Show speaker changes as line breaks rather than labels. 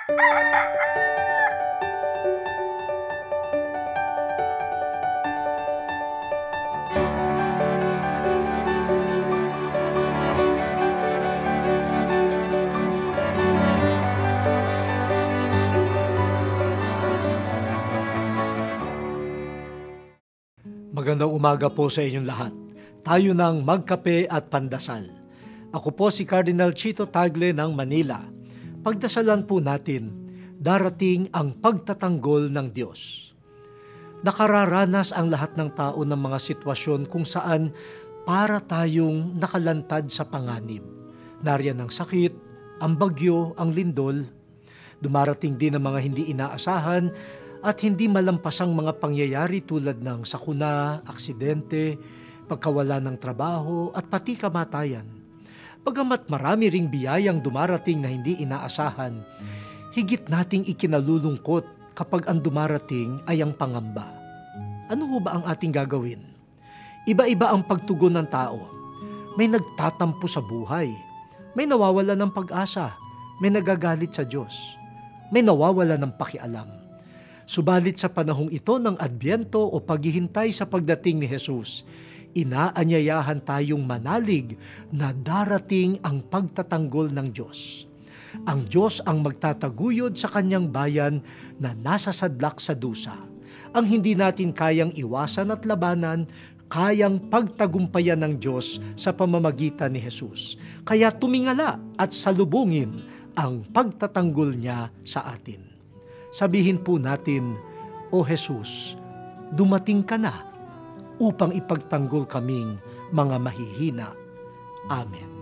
Magandang umaga po sa inyong lahat. Tayo ng magkape at pandasal. Ako po si Cardinal Chito Tagle ng Manila. Pagdasalan po natin, darating ang pagtatanggol ng Diyos. Nakararanas ang lahat ng tao ng mga sitwasyon kung saan para tayong nakalantad sa panganib. Nariyan ang sakit, ang bagyo, ang lindol. Dumarating din ang mga hindi inaasahan at hindi malampasang mga pangyayari tulad ng sakuna, aksidente, pagkawala ng trabaho at pati kamatayan. Bagamat marami ring biyayang dumarating na hindi inaasahan, higit nating ikinalulungkot kapag ang dumarating ay ang pangamba. Ano ho ba ang ating gagawin? Iba-iba ang pagtugon ng tao. May nagtatampo sa buhay, may nawawala ng pag-asa, may nagagalit sa Diyos, may nawawala ng pakialam. Subalit sa panahong ito ng Adbyento o paghihintay sa pagdating ni Jesus, inaanyayahan tayong manalig na darating ang pagtatanggol ng Diyos. Ang Diyos ang magtataguyod sa kanyang bayan na nasa sadlak sa dusa. Ang hindi natin kayang iwasan at labanan, kayang pagtagumpayan ng Diyos sa pamamagitan ni Jesus. Kaya tumingala at salubungin ang pagtatanggol niya sa atin. Sabihin po natin, O Jesus, dumating ka na upang ipagtanggol kaming mga mahihina. Amen.